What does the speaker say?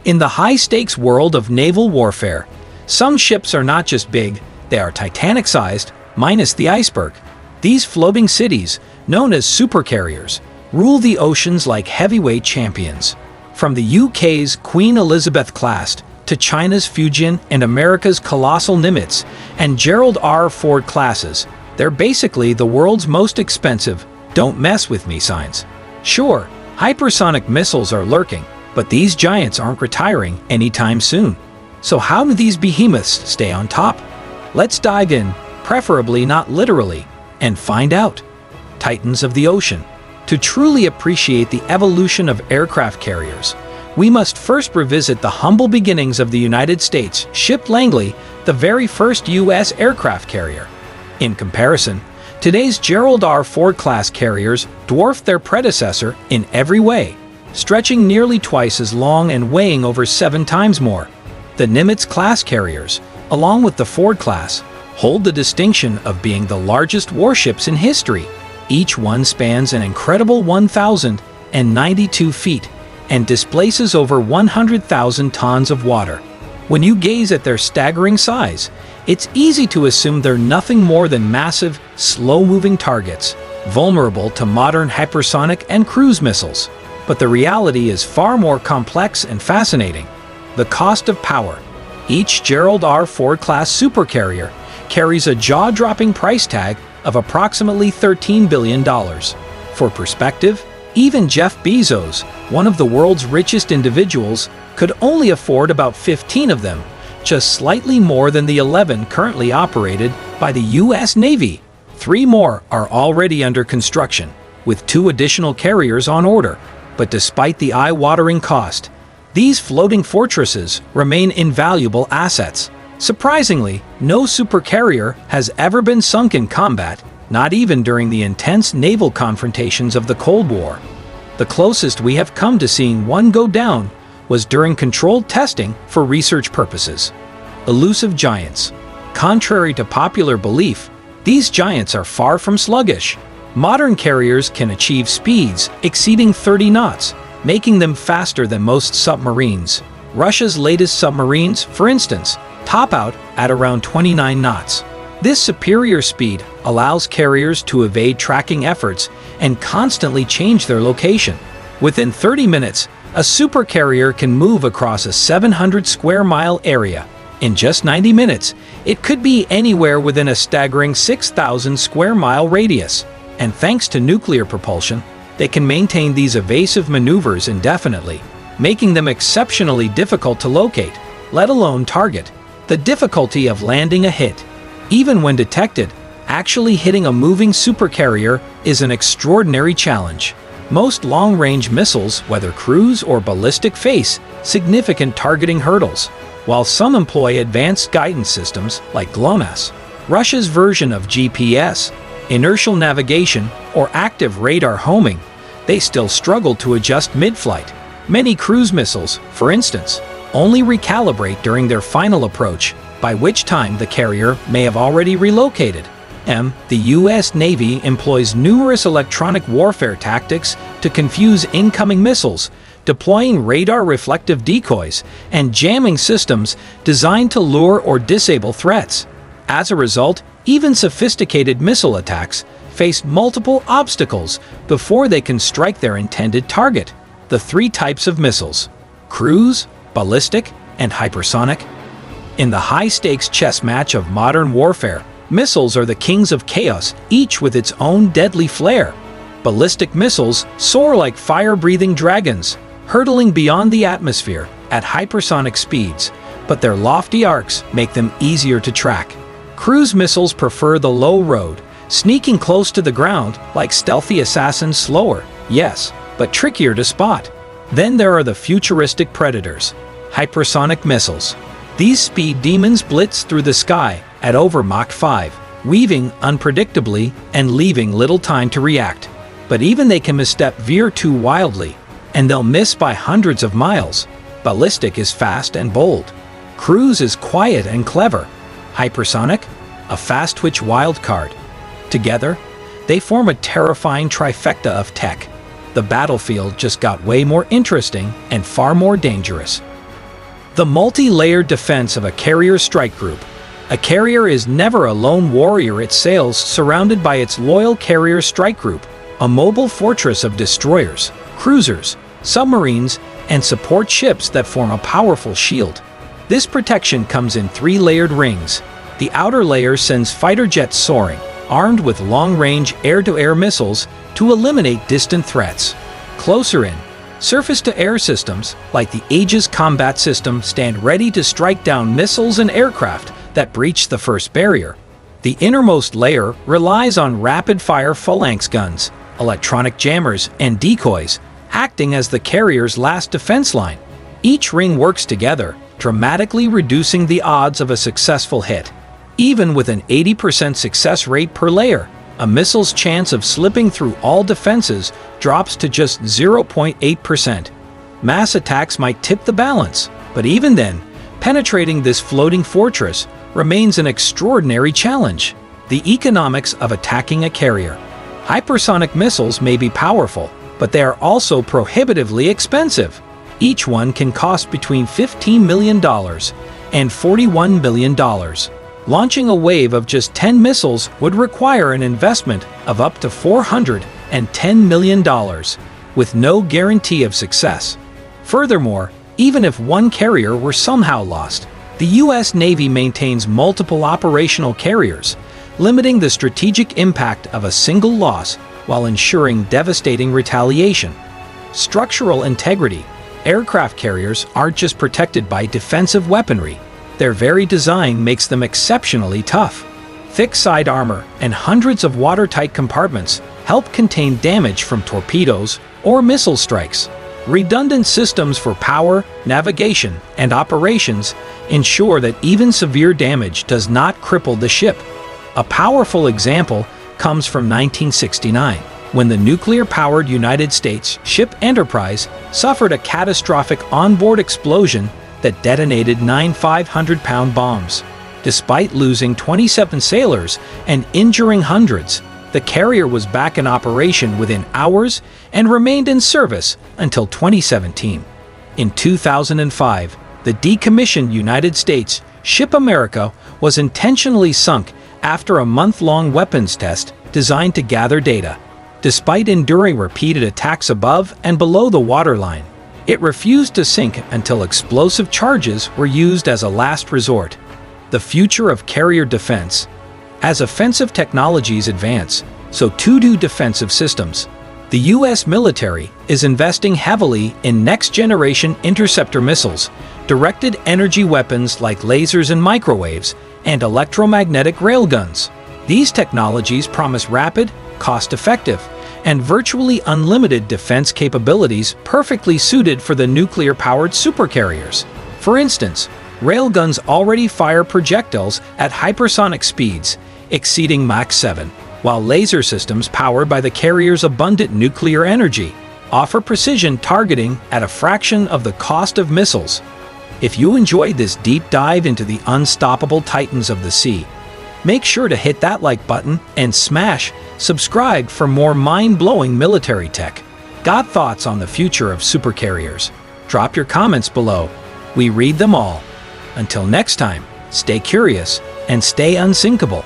In the high-stakes world of naval warfare, some ships are not just big, they are Titanic-sized, minus the iceberg. These floating cities, known as supercarriers, rule the oceans like heavyweight champions. From the UK's Queen Elizabeth class to China's Fujian and America's colossal Nimitz and Gerald R. Ford classes, they're basically the world's most expensive "don't mess with me" signs. Sure, hypersonic missiles are lurking, but these giants aren't retiring anytime soon. So how do these behemoths stay on top? Let's dive in, preferably not literally, and find out. Titans of the ocean. To truly appreciate the evolution of aircraft carriers, we must first revisit the humble beginnings of the United States ship Langley, the very first U.S. aircraft carrier. In comparison, today's Gerald R. Ford class carriers dwarf their predecessor in every way, stretching nearly twice as long and weighing over 7 times more. The Nimitz class carriers, along with the Ford class, hold the distinction of being the largest warships in history. Each one spans an incredible 1,092 feet and displaces over 100,000 tons of water. When you gaze at their staggering size, it's easy to assume they're nothing more than massive, slow-moving targets, vulnerable to modern hypersonic and cruise missiles. But the reality is far more complex and fascinating. The cost of power. Each Gerald R. Ford class supercarrier carries a jaw-dropping price tag of approximately $13 billion. For perspective, even Jeff Bezos, one of the world's richest individuals, could only afford about 15 of them, just slightly more than the 11 currently operated by the U.S. Navy. 3 more are already under construction, with 2 additional carriers on order. But despite the eye-watering cost, these floating fortresses remain invaluable assets. Surprisingly, no supercarrier has ever been sunk in combat, not even during the intense naval confrontations of the Cold War. The closest we have come to seeing one go down was during controlled testing for research purposes. Elusive giants. Contrary to popular belief, these giants are far from sluggish. Modern carriers can achieve speeds exceeding 30 knots, making them faster than most submarines. Russia's latest submarines, for instance, top out at around 29 knots. This superior speed allows carriers to evade tracking efforts and constantly change their location. Within 30 minutes, a supercarrier can move across a 700 square mile area. In just 90 minutes, it could be anywhere within a staggering 6,000 square mile radius. And thanks to nuclear propulsion, they can maintain these evasive maneuvers indefinitely, making them exceptionally difficult to locate, let alone target. The difficulty of landing a hit. Even when detected, actually hitting a moving supercarrier is an extraordinary challenge. Most long-range missiles, whether cruise or ballistic, face significant targeting hurdles, while some employ advanced guidance systems like GLONASS. Russia's version of GPS, inertial navigation, or active radar homing, they still struggle to adjust mid-flight. Many cruise missiles, for instance, only recalibrate during their final approach, by which time the carrier may have already relocated. The U.S. Navy employs numerous electronic warfare tactics to confuse incoming missiles, deploying radar reflective decoys and jamming systems designed to lure or disable threats. As a result, even sophisticated missile attacks face multiple obstacles before they can strike their intended target. The 3 types of missiles: cruise, ballistic, and hypersonic. In the high-stakes chess match of modern warfare, missiles are the kings of chaos, each with its own deadly flair. Ballistic missiles soar like fire-breathing dragons, hurtling beyond the atmosphere at hypersonic speeds, but their lofty arcs make them easier to track. Cruise missiles prefer the low road, sneaking close to the ground like stealthy assassins, slower, yes, but trickier to spot. Then there are the futuristic predators, hypersonic missiles. These speed demons blitz through the sky at over Mach 5, weaving unpredictably and leaving little time to react. But even they can misstep, veer too wildly, and they'll miss by hundreds of miles. Ballistic is fast and bold. Cruise is quiet and clever. Hypersonic, a fast-twitch wild card. Together, they form a terrifying trifecta of tech. The battlefield just got way more interesting and far more dangerous. The multi-layered defense of a carrier strike group. A carrier is never a lone warrior. It sails surrounded by its loyal carrier strike group, a mobile fortress of destroyers, cruisers, submarines, and support ships that form a powerful shield. This protection comes in three-layered rings. The outer layer sends fighter jets soaring, armed with long-range air-to-air missiles to eliminate distant threats. Closer in, surface-to-air systems, like the Aegis combat system, stand ready to strike down missiles and aircraft that breach the first barrier. The innermost layer relies on rapid-fire phalanx guns, electronic jammers, and decoys, acting as the carrier's last defense line. Each ring works together, dramatically reducing the odds of a successful hit. Even with an 80% success rate per layer, a missile's chance of slipping through all defenses drops to just 0.8%. Mass attacks might tip the balance, but even then, penetrating this floating fortress remains an extraordinary challenge. The economics of attacking a carrier. Hypersonic missiles may be powerful, but they are also prohibitively expensive. Each one can cost between $15 million and $41 billion. Launching a wave of just 10 missiles would require an investment of up to $410 million, with no guarantee of success. Furthermore, even if one carrier were somehow lost, the U.S. Navy maintains multiple operational carriers, limiting the strategic impact of a single loss while ensuring devastating retaliation. Structural integrity. Aircraft carriers aren't just protected by defensive weaponry. Their very design makes them exceptionally tough. Thick side armor and hundreds of watertight compartments help contain damage from torpedoes or missile strikes. Redundant systems for power, navigation, and operations ensure that even severe damage does not cripple the ship. A powerful example comes from 1969, when the nuclear-powered United States ship Enterprise suffered a catastrophic onboard explosion that detonated 9 500-pound bombs. Despite losing 27 sailors and injuring hundreds, the carrier was back in operation within hours and remained in service until 2017. In 2005, the decommissioned United States ship America was intentionally sunk after a month-long weapons test designed to gather data. Despite enduring repeated attacks above and below the waterline, it refused to sink until explosive charges were used as a last resort. The future of carrier defense. As offensive technologies advance, so too do defensive systems. The U.S. military is investing heavily in next-generation interceptor missiles, directed energy weapons like lasers and microwaves, and electromagnetic railguns. These technologies promise rapid, cost-effective, and virtually unlimited defense capabilities perfectly suited for the nuclear-powered supercarriers. For instance, railguns already fire projectiles at hypersonic speeds, exceeding Mach 7, while laser systems powered by the carrier's abundant nuclear energy offer precision targeting at a fraction of the cost of missiles. If you enjoyed this deep dive into the unstoppable titans of the sea, make sure to hit that like button and smash subscribe for more mind-blowing military tech. Got thoughts on the future of supercarriers? Drop your comments below. We read them all. Until next time, stay curious and stay unsinkable.